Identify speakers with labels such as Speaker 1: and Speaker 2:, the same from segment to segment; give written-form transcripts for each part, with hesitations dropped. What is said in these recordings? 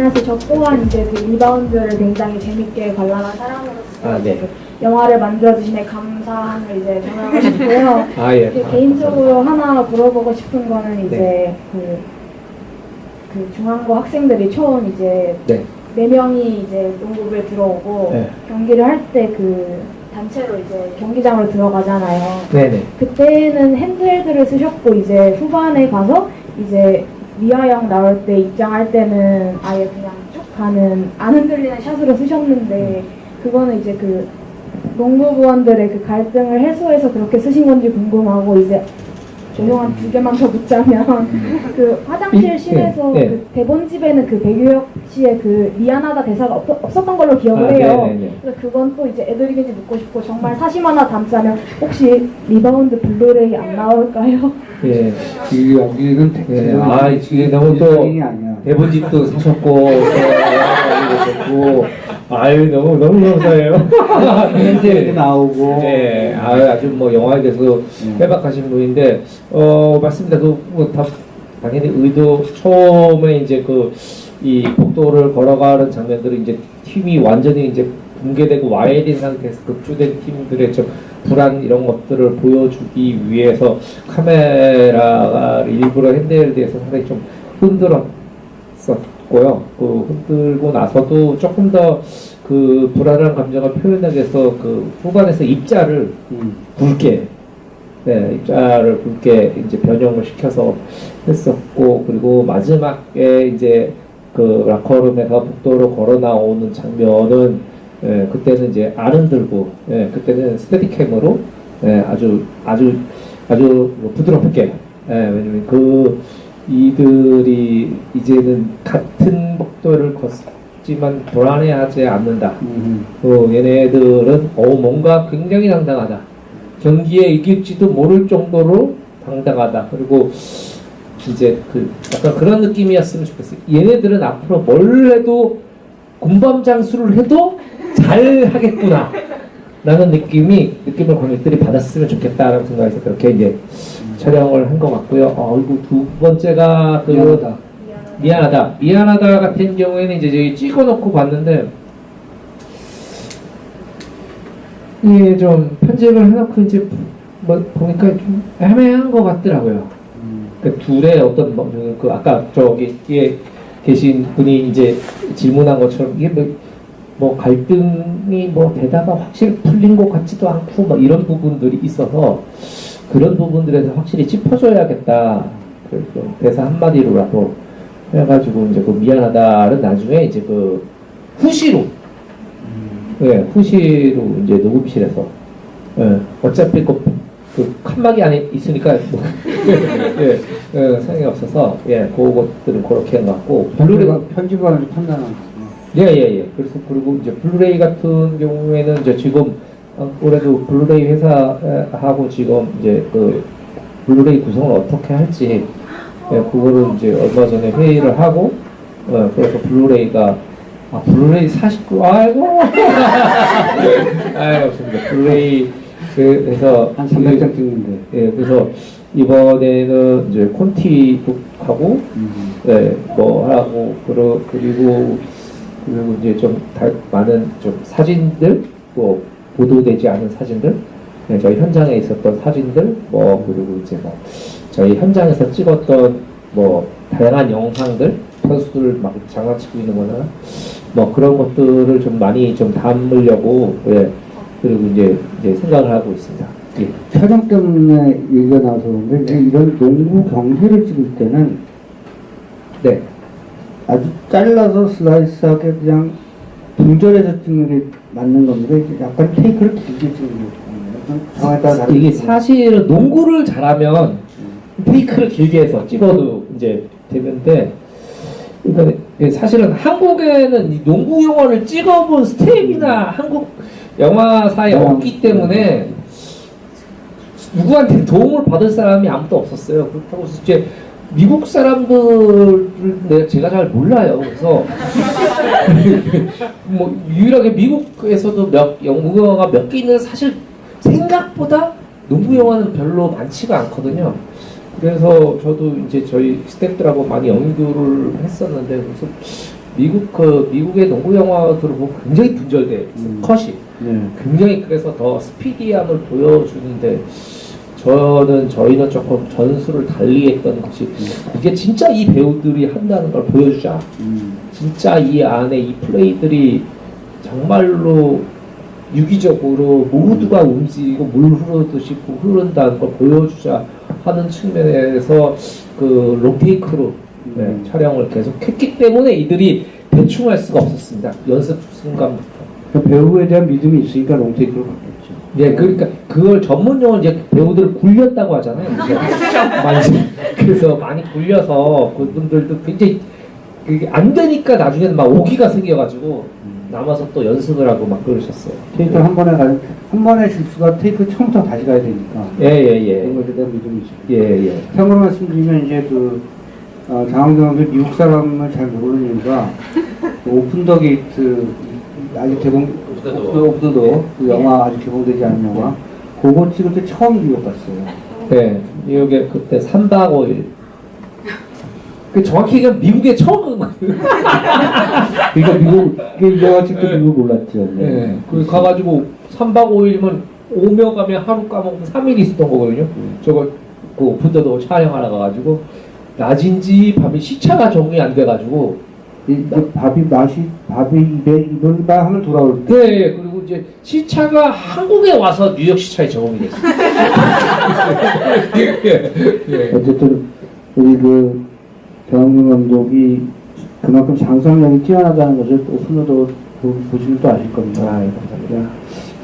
Speaker 1: 안녕하세요. 저 또한 이제 그 리바운드를 굉장히 재밌게 관람한 사람으로서
Speaker 2: 네.
Speaker 1: 그 영화를 만들어주신데 감사함을 이제 전하고 싶고요.
Speaker 2: 예.
Speaker 1: 그 개인적으로 하나 물어보고 싶은 거는 이제 그 중앙고 학생들이 총 이제
Speaker 2: 네.
Speaker 1: 4명이 이제 농구부에 들어오고
Speaker 2: 네.
Speaker 1: 경기를 할 때 그 단체로 이제 경기장으로 들어가잖아요.
Speaker 2: 네네.
Speaker 1: 그때는 핸들들을 쓰셨고 이제 후반에 가서 이제 미아영 나올 때 입장할 때는 아예 그냥 쭉 가는 안 흔들리는 샷으로 쓰셨는데 그거는 이제 그 농구부원들의 그 갈등을 해소해서 그렇게 쓰신 건지 궁금하고 이제 조용한 2개만 더 묻자면 그 화장실 씬에서
Speaker 2: 네.
Speaker 1: 그 대본집에는 그 백유혁 씨의 그 미안하다 대사가 없었던 걸로 기억을 해요.
Speaker 2: 네네네.
Speaker 1: 그래서 그건 또 이제 애드립인지 묻고 싶고 정말 사심 하나 담자면 혹시 리바운드 블루레이 안 나올까요?
Speaker 2: 예.
Speaker 3: 이 여기는
Speaker 2: 예. 아, 지금 너무 또
Speaker 3: 아니야.
Speaker 2: 대본집도 사셨고, 또 아유, 너무 감사해요.
Speaker 3: 현재도 나오고.
Speaker 2: 예. 아주 뭐 영화에 대해서 빼박하신 분인데, 맞습니다. 다 당연히 의도, 처음에 이제 이 복도를 걸어가는 장면들은 이제 팀이 완전히 이제 붕괴되고 와해된 상태에서 급주된 팀들의 좀 불안 이런 것들을 보여주기 위해서 카메라가 일부러 핸들에서 상당히 좀 흔들었었고요. 흔들고 나서도 조금 더 그 불안한 감정을 표현하기 위해서 그 후반에서 입자를 굵게, 입자를 굵게 이제 변형을 시켜서 했었고, 그리고 마지막에 이제 그 라커룸에서 복도로 걸어 나오는 장면은 그때는 이제 안 흔들고, 그때는 스테디캠으로 아주 부드럽게, 왜냐면 이들이 이제는 같은 복도를 걷지만 불안해하지 않는다. 얘네들은 뭔가 굉장히 당당하다. 경기에 이길지도 모를 정도로 당당하다. 그리고 이제 약간 그런 느낌이었으면 좋겠어요. 얘네들은 앞으로 뭘 해도 군밤 장수를 해도 잘 하겠구나 라는 느낌을 관객들이 받았으면 좋겠다라는 생각에서 그렇게 이제 촬영을 한 것 같고요. 그리고 두 번째가 미안하다 같은 경우에는 이제 저희 찍어놓고 봤는데 이게 좀 편집을 해놓고 이제 뭐 보니까 좀 애매한 것 같더라고요. 그 둘의 어떤 아까 저기에 계신 분이 이제 질문한 것처럼 이게 뭐 갈등이 되다가 확실히 풀린 것 같지도 않고 뭐 이런 부분들이 있어서 그런 부분들에서 확실히 짚어줘야겠다. 그래서 대사 한마디로라도 해가지고 이제 미안하다는 나중에 이제 후시로 후시로 이제 녹음실에서 어차피 칸막이 안에 있으니까 상관이 없어서 그것들은 그렇게 한 것 같고
Speaker 3: 편집하는 판단하는 거.
Speaker 2: 그래서 그리고 이제 블루레이 같은 경우에는 이제 지금 올해도 블루레이 회사하고 지금 이제 블루레이 구성을 어떻게 할지 그거를 이제 얼마 전에 회의를 하고 그래서 블루레이가 블루레이 49 아이고 없습니다. 블루레이 그래서
Speaker 3: 한 300장 찍는데.
Speaker 2: 그래서 이번에는 이제 콘티북하고 뭐 하고 그리고 이제 좀 많은 좀 사진들 보도되지 않은 사진들 저희 현장에 있었던 사진들 그리고 이제 저희 현장에서 찍었던 다양한 영상들 선수들 막 장난치고 있는 거나 그런 것들을 좀 많이 좀 담으려고 그리고 이제 생각을 하고 있습니다.
Speaker 3: 촬영 때문에 얘기가 나와서 그런데 이런 농구 경기를 찍을 때는 아주 잘라서 슬라이스하게 그냥 분절해서 찍는 게 맞는 겁니다. 약간 테이크를 길게 찍는 거예요.
Speaker 2: 이게 사실은 농구를 잘하면 테이크를 길게 해서 찍어도 이제 되는데, 그러니까 사실은 한국에는 이 농구 영화를 찍어본 스텝이나 한국 영화사에 없기 때문에 누구한테 도움을 받을 사람이 아무도 없었어요. 그렇다고 해서 이제 미국 사람들을 제가 잘 몰라요. 그래서 유일하게 미국에서도 영국 영화가 몇 개 있는 사실 생각보다 농구 영화는 별로 많지가 않거든요. 그래서 저도 이제 저희 스태프들하고 많이 연구를 했었는데, 그래서 미국의 농구 영화들을 보면 굉장히 분절돼 컷이
Speaker 3: 네.
Speaker 2: 굉장히 그래서 더 스피디함을 보여주는데 저희는 조금 전술을 달리했던 것이 이게 진짜 이 배우들이 한다는 걸 보여주자. 진짜 이 안에 이 플레이들이 정말로 유기적으로 모두가 움직이고 물 흐르듯이 흐른다는 걸 보여주자 하는 측면에서 그 롱테이크로 촬영을 계속 했기 때문에 이들이 대충 할 수가 없었습니다. 연습 순간부터.
Speaker 3: 그러니까 배우에 대한 믿음이 있으니까 롱테이크로 바뀌었죠.
Speaker 2: 예, 그러니까 그걸 전문 용어로 이제 배우들을 굴렸다고 하잖아요. 그래서 많이 굴려서 그분들도 굉장히 그게 안 되니까 나중에는 막 오기가 생겨가지고 남아서 또 연습을 하고 막 그러셨어요.
Speaker 3: 테이크 한 번에 실수가 테이크 처음부터 다시 가야 되니까.
Speaker 2: 예.
Speaker 3: 그런 것에 대한 믿음이 있어요.
Speaker 2: 예.
Speaker 3: 참고로 말씀드리면 이제 장항정 감독이 미국 사람을 잘 모르는 이유가 오픈 더 게이트 아직 오픈 더 도어 그 영화 아직 개봉되지 않은 영화 그거 찍을 때 처음 뉴욕 갔어요.
Speaker 2: 네, 뉴욕에 그때 3박 5일. 그 정확히 얘기하면 미국에 처음 간 거예요.
Speaker 3: 그러니까 이 영화 찍을 때 미국 몰랐죠.
Speaker 2: 네, 그 가가지고 3박 5일이면 오며 가며 하루 까먹고 3일 있었던 거거든요. 저거 그 오픈 더 도어 촬영하러 가가지고 낮인지 밤이 시차가 적응이 안 돼가지고
Speaker 3: 밥이 입에 입을만 하면 돌아올 때.
Speaker 2: 네, 그리고 이제 시차가 한국에 와서 뉴욕 시차에 적응이 됐어요. 예.
Speaker 3: 어쨌든 우리 장항정 감독이 그만큼 상상력이 뛰어나다는 것을 오픈으로 보시면 또 아실 겁니다.
Speaker 2: 감사합니다.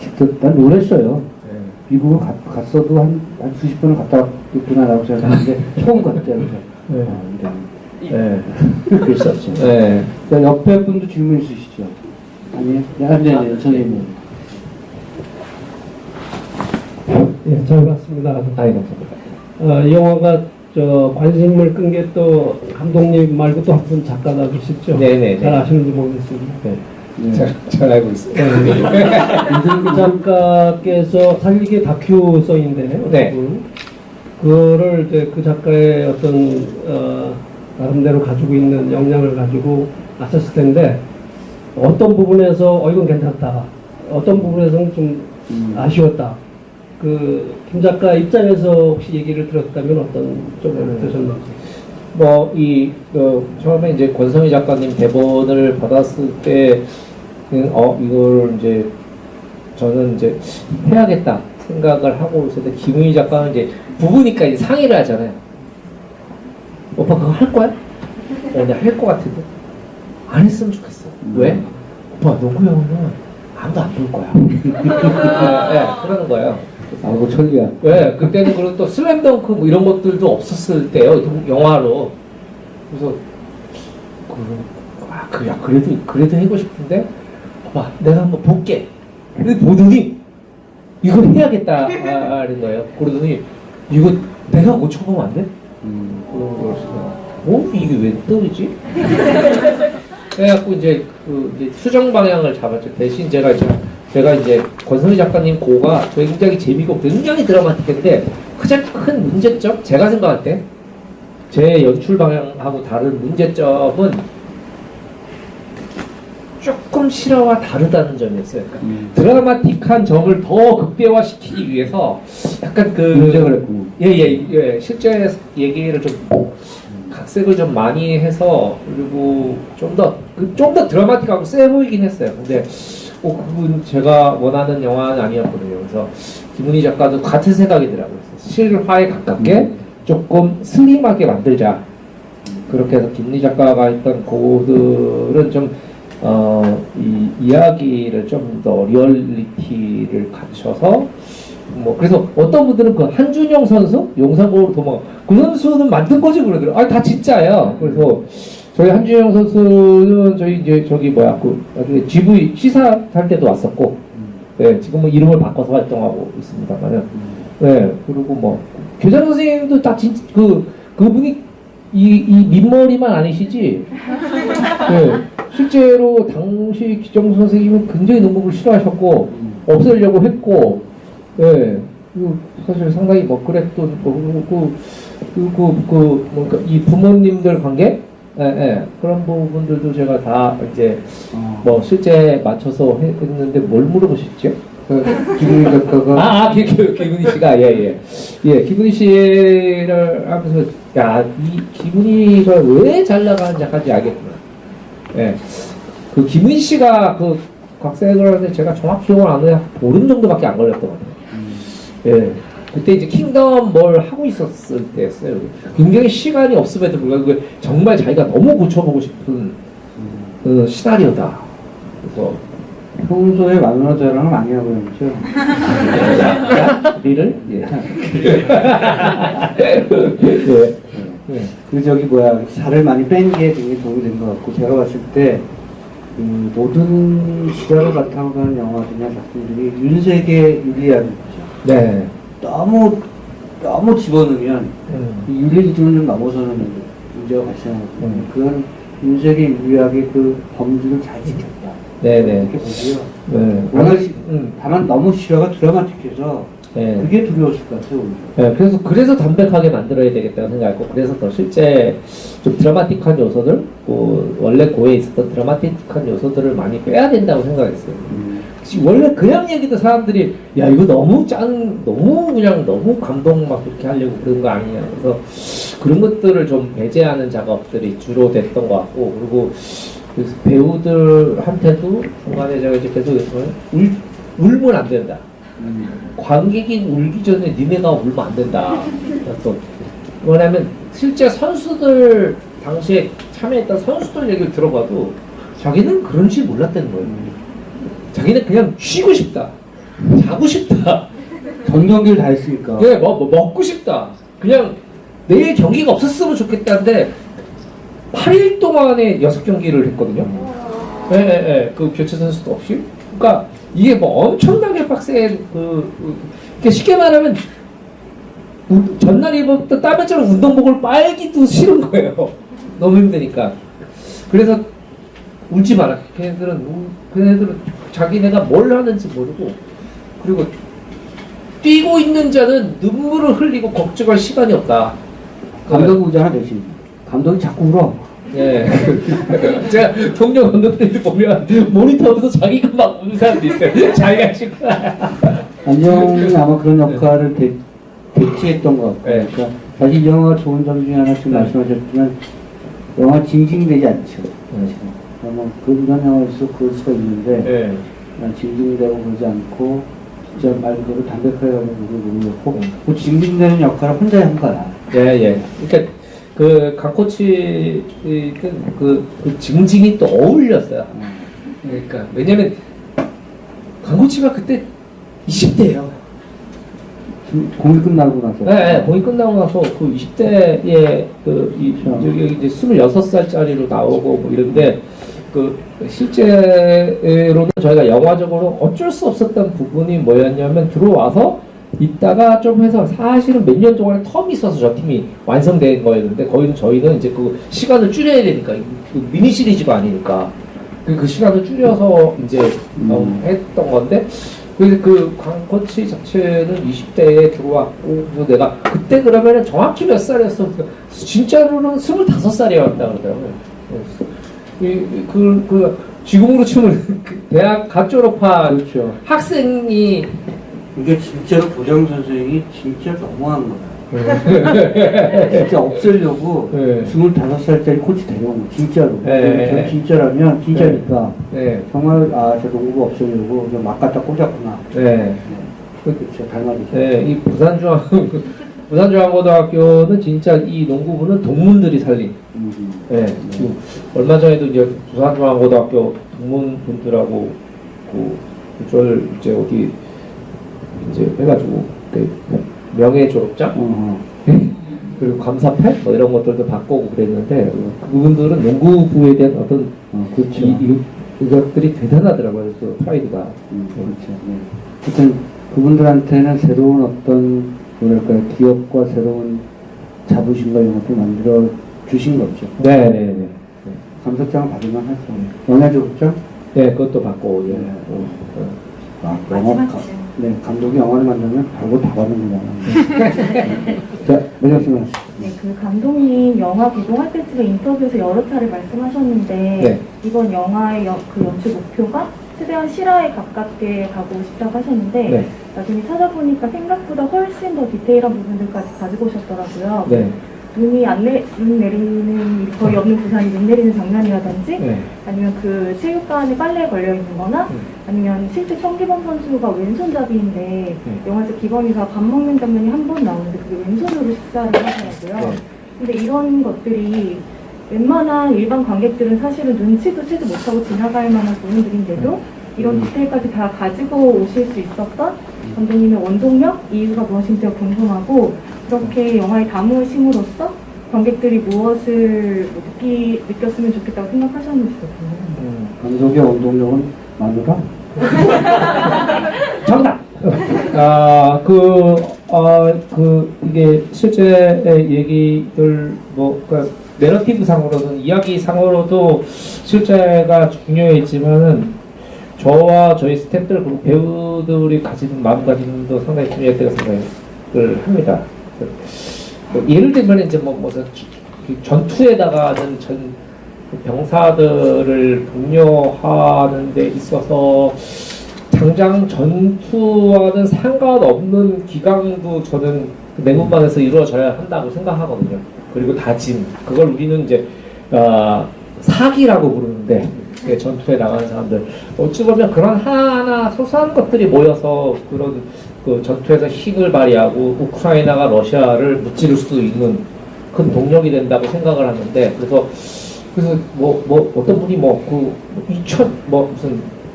Speaker 3: 직접 난 놀랐어요.
Speaker 2: 네.
Speaker 3: 미국을 갔어도 한 수십 번은 갔다 왔구나라고 생각했는데 처음 갔대요.
Speaker 2: 네.
Speaker 3: 이런.
Speaker 2: 네.
Speaker 3: 그랬었죠.
Speaker 2: 네.
Speaker 3: 옆에 분도 질문 있으시죠? 아니요? 네, 선생님.
Speaker 4: 예, 잘 봤습니다.
Speaker 2: 아이 감사합니다.
Speaker 4: 이 영화가 관심을 끈 게 또 감독님 말고 또 한 분 작가가 계시죠?
Speaker 2: 네네.
Speaker 4: 잘 아시는지 모르겠습니다.
Speaker 2: 네.
Speaker 3: 네.
Speaker 2: 잘 알고 있습니다.
Speaker 4: 이승기 작가께서 사실 이게 다큐성인데
Speaker 2: 네.
Speaker 4: 그거를 이제 그 작가의 어떤 나름대로 가지고 있는 역량을 가지고 나섰을 텐데 어떤 부분에서 이건 괜찮다, 어떤 부분에서는 좀 아쉬웠다. 김 작가 입장에서 혹시 얘기를 들었다면 어떤 쪽으로 들으셨는지.
Speaker 2: 처음에 이제 권성희 작가님 대본을 받았을 때, 이걸 이제, 저는 이제 해야겠다 생각을 하고 있었는데, 김은희 작가는 이제 부부니까 이제 상의를 하잖아요. 오빠 그거 할 거야? 내가 할 거 같은데? 안 했으면 좋겠어. 왜? 오빠 농구 영화는 아무도 안 볼 거야. 네, 그러는 거예요.
Speaker 3: 아이고 천리야.
Speaker 2: 네, 그때는 그리고 또 슬램덩크 뭐 이런 것들도 없었을 때요, 영화로. 그래서 그래도 하고 싶은데, 봐봐, 내가 한번 볼게. 근데 보더니 이걸 해야겠다 하는 거예요. 그러더니 이거 내가 고쳐보면 안 돼? 그런 거였어요. 이게 왜 떠오르지? 그래갖고 이제 이제 수정 방향을 잡았죠. 대신 제가 이제 권성희 작가님 고가 굉장히 재미있고 굉장히 드라마틱한데 가장 큰 문제점, 제가 생각할 때 제 연출 방향하고 다른 문제점은 조금 실화와 다르다는 점이었어요. 그러니까 드라마틱한 점을 더 극대화시키기 위해서 약간
Speaker 3: 문제가 했고.
Speaker 2: 예. 실제 얘기를 좀 각색을 좀 많이 해서 그리고 좀 더 드라마틱하고 세 보이긴 했어요. 근데 그분 제가 원하는 영화는 아니었거든요. 그래서 김은희 작가도 같은 생각이더라고요. 실화에 가깝게 조금 슬림하게 만들자. 그렇게 해서 김은희 작가가 했던 그들은 좀 이 이야기를 좀 더 리얼리티를 갖춰서 그래서 어떤 분들은 그 한준영 선수 용산고로 도망 그 선수는 만든 거지 그러더라고요. 다 진짜예요. 그래서 저희 한준영 선수는 나중에 GV 시사 할 때도 왔었고, 네, 지금은 이름을 바꿔서 활동하고 있습니다만은, 네, 그리고 교장 선생님도 다 그분이 이 민머리만 아니시지, 네, 실제로 당시 기정수 선생님은 굉장히 농구를 싫어하셨고, 없애려고 했고, 네, 사실 상당히 그랬던, 이 부모님들 관계? 예, 예. 그런 부분들도 제가 다 이제
Speaker 3: 어.
Speaker 2: 뭐 실제 맞춰서 했는데 뭘 물어보셨죠?
Speaker 3: 김은희 작가가
Speaker 2: 김은희 씨가 예, 김은희 씨를 하면서 이 김은희가 왜 잘 나가는 작가인지 알겠구나. 예, 그 김은희 씨가 그 각색을 하는데 제가 정확히 기억을 안 해요. 보름 정도밖에 안 걸렸던 것 같아요. 예. 그때 이제 킹덤 뭘 하고 있었을 때였어요. 굉장히 시간이 없음에도 불구하고 정말 자기가 너무 고쳐보고 싶은 시나리오다. 그래서
Speaker 3: 평소에 만화 자랑을 많이 하고 있죠.
Speaker 2: 우리를 예. 예.
Speaker 3: 그 저기 뭐야 살을 많이 뺀 게 굉장히 도움이 된 것 같고 제가 봤을 때 모든 시대를 바탕으로 하는 영화들이나 작품들이 윤색에 유리한 거죠.
Speaker 2: 네.
Speaker 3: 너무 집어넣으면 이 윤리 기준을 좀 넘어서는 문제가 발생하거든요. 그건 윤색에 유리하게 그 범주를 잘 지켰다.
Speaker 2: 네네.
Speaker 3: 이렇게 보고요.
Speaker 2: 네.
Speaker 3: 워낙 다만 너무 실화가 드라마틱해서
Speaker 2: 네.
Speaker 3: 그게 두려웠을 것 같아요. 오히려.
Speaker 2: 네, 그래서 담백하게 만들어야 되겠다고 생각했고, 그래서 더 실제 좀 드라마틱한 요소들, 원래 고에 있었던 드라마틱한 요소들을 많이 빼야 된다고 생각했어요. 원래 그냥 얘기도 사람들이, 야, 이거 너무 너무 감동 막 그렇게 하려고 그런 거 아니냐. 그래서 그런 것들을 좀 배제하는 작업들이 주로 됐던 것 같고, 그리고 그래서 배우들한테도 중간에 제가 이제 계속 울면 안 된다. 관객이 울기 전에 니네가 울면 안 된다. 또 뭐냐면 실제 선수들 당시에 참여했던 선수들 얘기를 들어봐도 자기는 그런 줄 몰랐다는 거예요. 자기는 그냥 쉬고 싶다, 자고 싶다,
Speaker 3: 전 경기를 다 했으니까.
Speaker 2: 네, 먹고 싶다. 그냥 내일 경기가 없었으면 좋겠다는데 8일 동안에 6경기를 했거든요. 그 교체 선수도 없이. 그러니까 이게 뭐 엄청나게 빡센 이게 쉽게 말하면 전날 입었던 땀에처럼 운동복을 빨기도 싫은 거예요. 너무 힘드니까. 그래서 울지 마라. 걔네들은 자기네가 뭘 하는지 모르고, 그리고 뛰고 있는 자는 눈물을 흘리고 걱정할 시간이 없다.
Speaker 3: 감독 울잖아 대신. 감독이 자꾸 울어.
Speaker 2: 예. 제가 동료 감독들도 보면 모니터 앞에서 자기가 막 우는 사람도 있어요. 자기가 싫고.
Speaker 3: 안정이 아마 그런 역할을 대체했던 것 같아요.
Speaker 2: 네.
Speaker 3: 그러니까 사실 이 영화가 좋은 점 중에 하나 지금 말씀하셨지만 영화 징징대지 않죠. 그러면 그런 영화에서 그럴 수가 있는데
Speaker 2: 예.
Speaker 3: 징징대고 그러지 않고 진짜 말 그대로 담백하게 하는 부분을 보였고 그 징징대는 역할을 혼자 한 거야.
Speaker 2: 예. 그러니까 그 강코치 그 징징이 또 어울렸어요. 그러니까 왜냐면 강코치가 그때 20대예요.
Speaker 3: 공이 끝나고 나서.
Speaker 2: 네, 공이 끝나고 나서 그 20대에 여기 이제 26살짜리로 나오고 뭐 이런데 그 실제로는 저희가 영화적으로 어쩔 수 없었던 부분이 뭐였냐면 들어와서 있다가 좀 해서 사실은 몇 년 동안에 텀이 있어서 저 팀이 완성된 거였는데 저희는 이제 그 시간을 줄여야 되니까 그 미니 시리즈가 아니니까 그 시간을 줄여서 이제 했던 건데 그래서 그 강코치 자체는 20대에 들어왔고 그래서 내가 그때 그러면은 정확히 몇 살이었어? 진짜로는 25살이었다 그러더라고요. 그 지금으로 치면 대학 갓 졸업한
Speaker 3: 그렇죠.
Speaker 2: 학생이
Speaker 3: 이게 진짜로 교장 선생이 진짜 너무한 거야. 진짜 없애려고 25살짜리 코치 데려온 거 진짜로. 저 진짜라면 진짜니까 정말 저 농구 없애려고 그냥 막 갖다 꽂았구나. 그렇죠. 닮아지죠.
Speaker 2: 이 부산중앙고등학교는 진짜 이 농구부는 동문들이 살린. 지금 얼마 전에도 이제 부산중앙고등학교 동문분들하고 그걸 이제 어디 이제 해가지고 명예 졸업장 그리고 감사패 뭐 이런 것들도 바꾸고 그랬는데 그분들은 농구부에 대한 어떤
Speaker 3: 그렇죠.
Speaker 2: 이것들이 대단하더라고요. 그 프라이드가.
Speaker 3: 그렇죠. 하여튼 그분들한테는 새로운 어떤 뭐랄까요 기업과 새로운 자부심과 이런 것들 만들어 주신 거죠.
Speaker 2: 네네네.
Speaker 3: 감사장을 받으면 하죠. 영화 졸업장?
Speaker 2: 네, 그것도 받고. 예.
Speaker 3: 감독이 영화를 만들면 바로 다 받는 거잖아. 자, 매장 씨.
Speaker 5: 네,
Speaker 1: 그 감독님 영화 개봉할 때쯤에 인터뷰에서 여러 차례 말씀하셨는데
Speaker 2: 네.
Speaker 1: 이번 영화의 그 연출 목표가 최대한 실화에 가깝게 가고 싶다고 하셨는데
Speaker 2: 네.
Speaker 1: 나중에 찾아보니까 생각보다 훨씬 더 디테일한 부분들까지 가지고 오셨더라고요.
Speaker 2: 네.
Speaker 1: 눈 내리는 거의 없는 부산이 눈 내리는 장면이라든지
Speaker 2: 네.
Speaker 1: 아니면 그 체육관에 빨래에 걸려 있는 거나 아니면 실제 청기범 선수가 왼손잡이인데
Speaker 2: 네.
Speaker 1: 영화에서 기범이가 밥 먹는 장면이 한 번 나오는데 그게 왼손으로 식사를 하더라고요.
Speaker 2: 네.
Speaker 1: 근데 이런 것들이 웬만한 일반 관객들은 사실은 눈치도 채지 못하고 지나갈 만한 부분들인데도 이런 디테일까지 다 가지고 오실 수 있었던 감독님의 원동력, 이유가 무엇인지 궁금하고 그렇게 영화에 담으심으로써 관객들이 무엇을 느꼈으면 좋겠다고 생각하셨는지도 궁금합니다.
Speaker 3: 감독의 원동력은 마누라?
Speaker 2: 정답! 이게 실제 얘기들, 그러니까 내러티브 상으로는, 이야기 상으로도 실제가 중요했지만은, 저와 저희 스태프들, 그리고 배우들이 가지는 마음가짐도 상당히 중요했다고 생각을 합니다. 예를 들면, 이제 무슨 전투에다가는 병사들을 독려하는 데 있어서 당장 전투와는 상관없는 기강도 저는 내문반에서 이루어져야 한다고 생각하거든요. 그리고 다짐, 그걸 우리는 이제 사기라고 부르는데 전투에 나가는 사람들 어찌 보면 그런 하나하나 소소한 것들이 모여서 그런 그 전투에서 힘을 발휘하고 우크라이나가 러시아를 무찌를 수 있는 큰 동력이 된다고 생각을 하는데 그래서 어떤 분이 무슨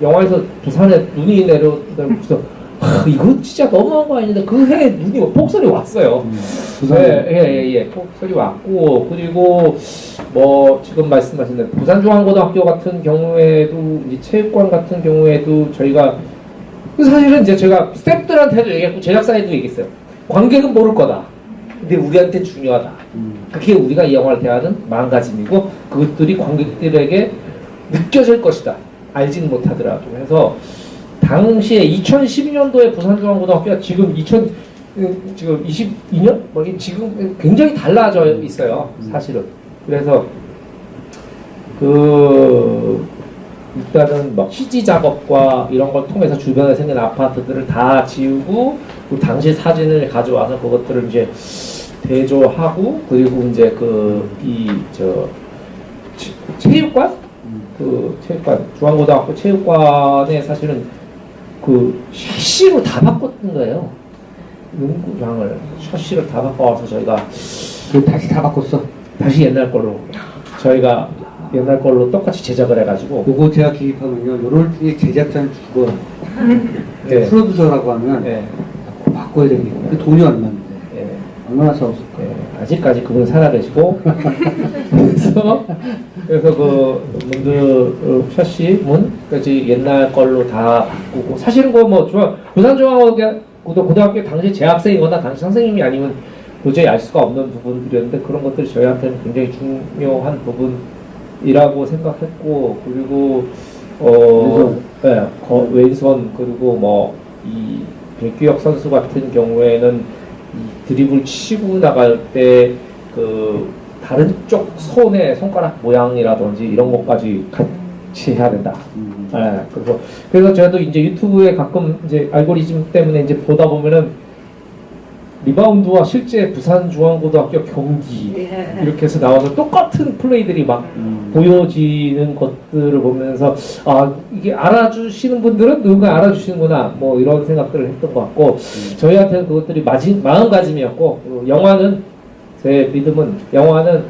Speaker 2: 영화에서 부산에 눈이 내려오면서 이거 진짜 너무한 거 아닌데 그 해에 눈이 폭설이 왔어요. 예, 폭설이 왔고 그리고 지금 말씀하신 대로 부산중앙고등학교 같은 경우에도 이제 체육관 같은 경우에도 저희가 사실은 이제 제가 스태프들한테도 얘기했고 제작사에도 얘기했어요. 관객은 모를 거다. 근데 우리한테 중요하다. 그게 우리가 이 영화를 대하는 마음가짐이고 그것들이 관객들에게 느껴질 것이다. 알지는 못하더라도. 그래서 당시에 2012년도에 부산중앙고등학교가 지금 22년? 지금 굉장히 달라져 있어요. 사실은. 그래서 일단은 CG 작업과 이런 걸 통해서 주변에 생긴 아파트들을 다 지우고 그 당시 사진을 가져와서 그것들을 이제 대조하고 그리고 이제 체육관? 체육관, 중앙고등학교 체육관에 사실은 샤시로 다 바꿨던 거예요. 농구장을 샤시를 다 바꿔와서 저희가
Speaker 3: 다시 다 바꿨어.
Speaker 2: 다시 옛날 걸로 저희가 옛날 걸로 똑같이 제작을 해가지고
Speaker 3: 그거 제가 기입하면요. 요럴 때 제작자는 죽어.
Speaker 2: 네.
Speaker 3: 프로듀서라고 하면
Speaker 2: 네.
Speaker 3: 바꿔야 됩니다. 근데 돈이 얼마인데.
Speaker 2: 네.
Speaker 3: 얼마나 싸웠을까.
Speaker 2: 네. 아직까지 그분 살아계시고 그래서 샤시 문까지 옛날 걸로 다 바꾸고 사실은 부산중앙고등학교 당시 재학생이거나 당시 선생님이 아니면 도저히 알 수가 없는 부분들이었는데 그런 것들이 저희한테는 굉장히 중요한 부분이라고 생각했고 그리고 왼손 그리고 이 백규혁 선수 같은 경우에는 이 드리블 치고 나갈 때 다른 쪽 손의 손가락 모양이라든지 이런 것까지 같이 해야 된다. 그래서 저도 이제 유튜브에 가끔 이제 알고리즘 때문에 이제 보다 보면은 리바운드와 실제 부산중앙고등학교 경기 이렇게 해서 나와서 똑같은 플레이들이 막 보여지는 것들을 보면서 이게 알아주시는 분들은 누군가 알아주시는구나 이런 생각들을 했던 것 같고 저희한테는 그것들이 마음가짐이었고 영화는 제 믿음은 영화는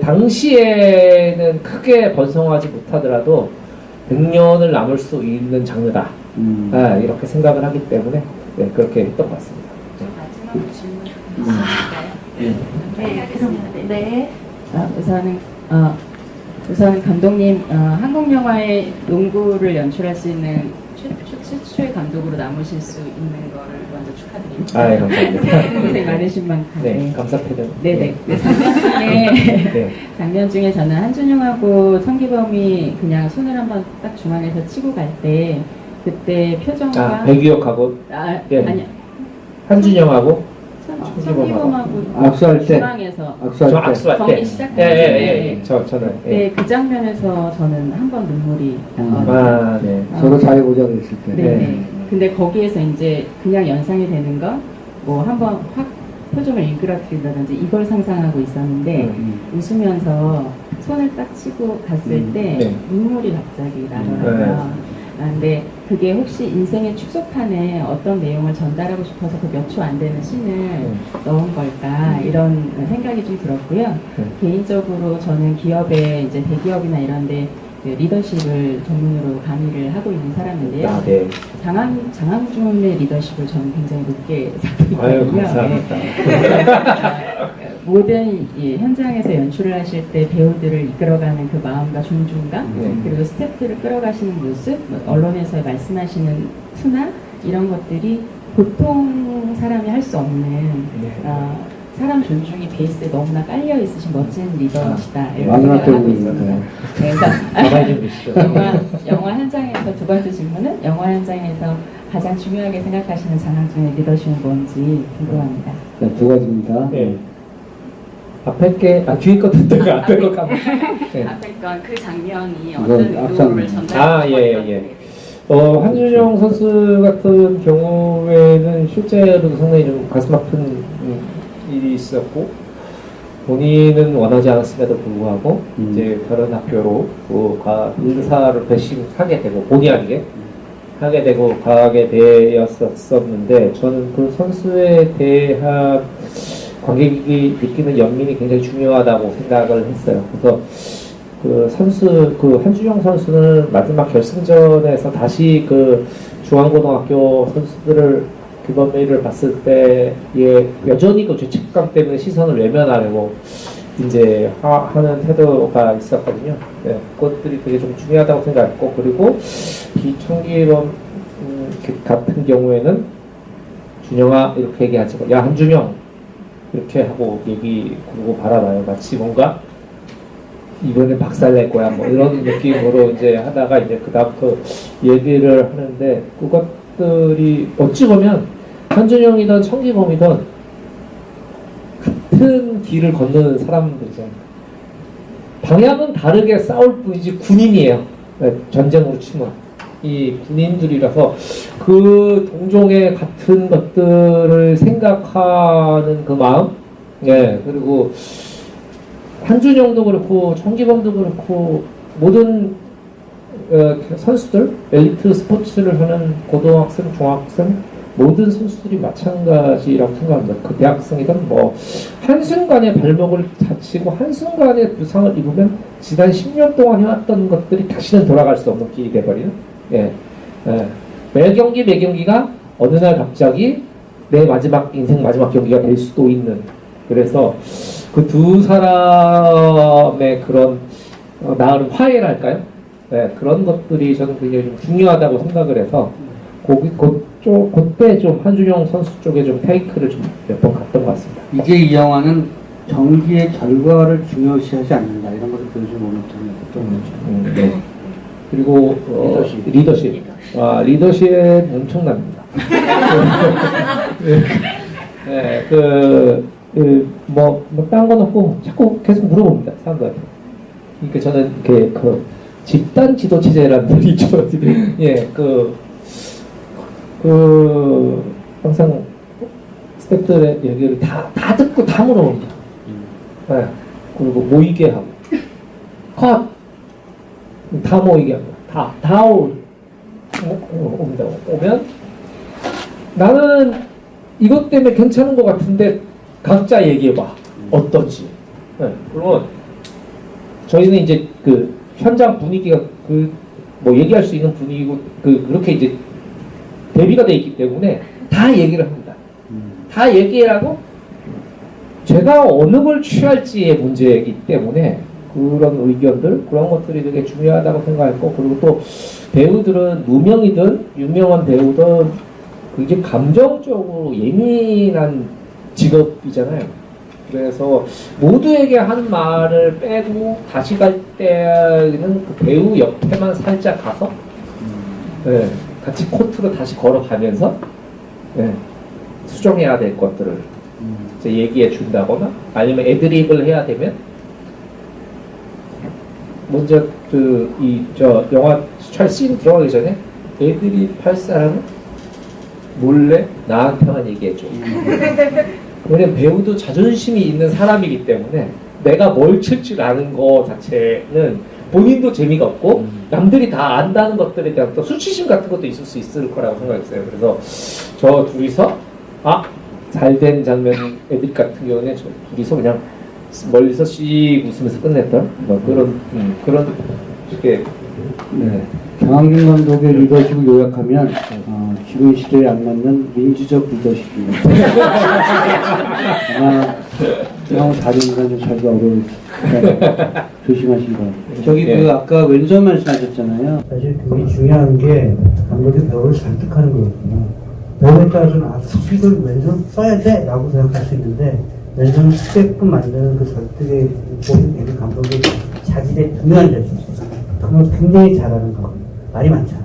Speaker 2: 당시에는 크게 번성하지 못하더라도 100년을 남을 수 있는 장르다 이렇게 생각을 하기 때문에 그렇게 했던 것 같습니다.
Speaker 5: 마지막 질문 있으실까요? 네.
Speaker 6: 우선 감독님 한국 영화의 농구를 연출할 수 있는 최초의 감독으로 남으실 수 있는 거를 먼저 축하드립니다.
Speaker 2: 감사합니다.
Speaker 6: 고생 많으신 만큼.
Speaker 2: 네, 감사패드.
Speaker 6: 네네. 장면 중에 저는 한준영하고 청기범이 그냥 손을 한번 딱 중앙에서 치고 갈 때 그때 표정과
Speaker 2: 백유혁하고
Speaker 6: 아니요.
Speaker 2: 한준영하고
Speaker 6: 천기범하고
Speaker 3: 악수할 때?
Speaker 6: 중앙에서
Speaker 3: 악수할
Speaker 2: 저
Speaker 3: 때.
Speaker 2: 악수할 때.
Speaker 6: 경기 시작할 때.
Speaker 2: 예. 저는. 예.
Speaker 6: 네, 그 장면에서 저는 한 번 눈물이
Speaker 2: 아, 네.
Speaker 3: 서로 잘해보자 그랬을 때.
Speaker 6: 네. 네. 근데 거기에서 이제 그냥 연상이 되는 건 뭐 한번 확 표정을 일그러뜨린다든지 이걸 상상하고 있었는데 웃으면서 손을 딱 치고 갔을 때
Speaker 2: 네.
Speaker 6: 눈물이 갑자기 나더라고요. 근데 그게 혹시 인생의 축소판에 어떤 내용을 전달하고 싶어서 그 몇 초 안 되는 씬을 넣은 걸까 이런 생각이 좀 들었고요. 개인적으로 저는 기업에 이제 대기업이나 이런데 그 리더십을 전문으로 강의를 하고 있는 사람인데요.
Speaker 2: 아, 네.
Speaker 6: 장항준의 리더십을 저는 굉장히 높게
Speaker 2: 아유,
Speaker 6: 생각하거든요.
Speaker 2: 감사합니다.
Speaker 6: 모든 이 현장에서 연출을 하실 때 배우들을 이끌어가는 그 마음과 존중감,
Speaker 2: 네.
Speaker 6: 그리고 스태프들을 끌어가시는 모습, 뭐 언론에서 말씀하시는 투나 이런 것들이 보통 사람이 할 수 없는 사람 존중이 베이스에 너무나 깔려 있으신 멋진 리더시다. 이런
Speaker 3: 마누라
Speaker 6: 생각을 하고
Speaker 3: 때문에
Speaker 6: 있습니다.
Speaker 3: 있어요.
Speaker 6: 그래서
Speaker 2: 가만히 좀 계시죠.
Speaker 6: 영화 현장에서 두 번째 질문은 영화 현장에서 가장 중요하게 생각하시는 장항준의 리더십은 뭔지 궁금합니다.
Speaker 3: 자, 두 가지입니다.
Speaker 2: 네. 앞에 게, 뒤에 거 듣다가 앞에 거 까먹. 네.
Speaker 6: 앞에 건 그 장면이
Speaker 3: 이건
Speaker 6: 어떤
Speaker 3: 앞장.
Speaker 6: 의도를 전달하고
Speaker 2: 예. 한준영 선수 같은 경우에는 실제로도 상당히 좀 가슴 아픈 일이 있었고, 본인은 원하지 않았음에도 불구하고, 이제 다른 학교로 인사를 배심하게 되고, 본의 아니게 하게 되고, 가게 되었었는데, 저는 그 선수에 대한 관객이 느끼는 연민이 굉장히 중요하다고 생각을 했어요. 그래서 한준영 선수는 마지막 결승전에서 다시 그 중앙고등학교 선수들을 규범회를 봤을 때, 여전히 그 죄책감 때문에 시선을 외면하려고 이제 하는 태도가 있었거든요. 네, 그것들이 되게 좀 중요하다고 생각했고, 그리고 비청기범 같은 경우에는 준영아 이렇게 얘기하지 마. 야 한준영 이렇게 하고 그러고 바라봐요. 마치 뭔가 이번에 박살 낼 거야 뭐 이런 느낌으로 이제 하다가 이제 그다음부터 얘기를 하는데, 그것들이 어찌 보면 한준영이든 청기범이든 같은 길을 걷는 사람들이잖아요. 방향은 다르게 싸울 뿐이지 군인이에요. 네, 전쟁으로 치면 이 군인들이라서 그 동종의 같은 것들을 생각하는 그 마음, 그리고 한준영도 그렇고 청기범도 그렇고 모든 선수들, 엘리트 스포츠를 하는 고등학생, 중학생 모든 선수들이 마찬가지라고 생각합니다. 그 대학생이든 뭐 한순간에 발목을 다치고 한순간에 부상을 입으면 지난 10년 동안 해왔던 것들이 다시는 돌아갈 수 없는 길이 돼버리는. 매 경기가 어느 날 갑자기 내 인생 마지막 경기가 될 수도 있는. 그래서 그 두 사람의 그런 나은 화해랄까요? 그런 것들이 저는 굉장히 좀 중요하다고 생각을 해서 그때 좀 한준영 선수 쪽에 좀 테이크를 좀 몇 번 갔던 것 같습니다.
Speaker 3: 이제 이 영화는 경기의 결과를 중요시하지 않는다 이런 것을 보여주는 어떤 거죠.
Speaker 2: 네. 그리고 리더십. 리더십 엄청납니다. 딴 건 없고 자꾸 계속 물어봅니다, 사람들한테. 그러니까 저는 그 집단 지도 체제라는 말이 있죠. 항상 스태프들의 얘기를 다 듣고 다 물어봅니다. 그리고 모이게 하고 컷! 다 모이게 합니다. 다 옵니다. 오면 나는 이것 때문에 괜찮은 것 같은데 각자 얘기해봐. 어떤지. 물론 저희는 이제 그 현장 분위기가 얘기할 수 있는 분위기고 그렇게 이제 대비가 돼 있기 때문에 다 얘기를 합니다. 다 얘기하고 제가 어느 걸 취할지의 문제이기 때문에 그런 의견들, 그런 것들이 되게 중요하다고 생각했고, 그리고 또 배우들은 무명이든 유명한 배우든 그게 감정적으로 예민한 직업이잖아요. 그래서 모두에게 한 말을 빼고 다시 갈 때는 그 배우 옆에만 살짝 가서 같이 코트로 다시 걸어가면서 수정해야 될 것들을 이제 얘기해 준다거나 아니면 애드립을 해야 되면 먼저 저 영화 촬씬 들어가기 전에 애드립 할 사람은 몰래 나한테만 얘기해줘. 왜냐면 배우도 자존심이 있는 사람이기 때문에 내가 뭘 칠 줄 아는 거 자체는 본인도 재미가 없고 남들이 다 안다는 것들에 대한 또 수치심 같은 것도 있을 수 있을 거라고 생각했어요. 그래서 저 둘이서 잘된 장면 애들 같은 경우는 저 둘이서 그냥 멀리서 씩 웃으면서 끝냈던 뭐 그런 식의
Speaker 3: 네. 장항준 감독의 리더십을 요약하면 지금 시대에 안 맞는 민주적 리더십입니다. 아마 그냥 다른 인간을 살기 어려우니까 조심하시기 바랍니다. 저기
Speaker 2: 네.
Speaker 3: 아까 왼손 말씀하셨잖아요.
Speaker 7: 사실 되게 중요한 게 감독이 배우를 설득하는 거거든요. 배우에 따라서는 수식을 왼손 써야 돼 라고 생각할 수 있는데 왼손을 쓰게끔 만드는 그 설득의 본인 배우 감독의 자질의 중요한 점이 있어요. 그걸 굉장히 잘하는 거. 말이 많잖아요.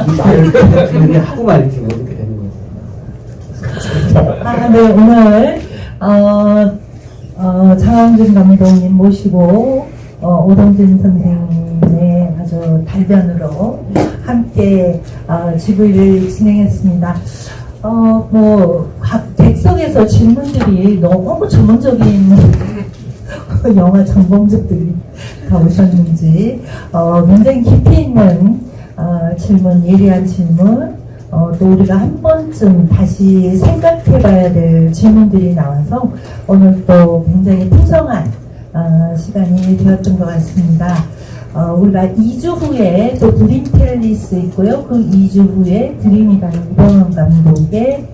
Speaker 7: 이 말을 그냥 하고 말지 뭐 이렇게 되는 거예요.
Speaker 8: 네, 오늘 장항준 감독님 모시고 오동진 선생님의 아주 달변으로 함께 GV를 진행했습니다. 각 객석에서 질문들이 너무 전문적인 영화 전공자들이 다 오셨는지 굉장히 깊이 있는 질문, 예리한 질문, 또 우리가 한 번쯤 다시 생각해봐야 될 질문들이 나와서 오늘 또 굉장히 풍성한 시간이 되었던 것 같습니다. 우리가 2주 후에 또 드림 팰리스 있고요. 그 2주 후에 드림이라는 이병헌 감독의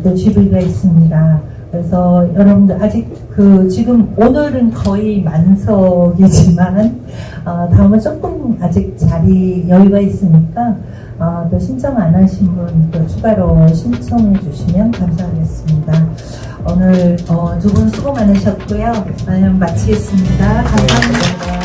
Speaker 8: 또 GV가 있습니다. 그래서 여러분들 아직 지금 오늘은 거의 만석이지만 다음은 조금 아직 자리 여유가 있으니까 또 신청 안 하신 분 또 추가로 신청해 주시면 감사하겠습니다. 오늘 두 분 수고 많으셨고요. 마치겠습니다. 감사합니다.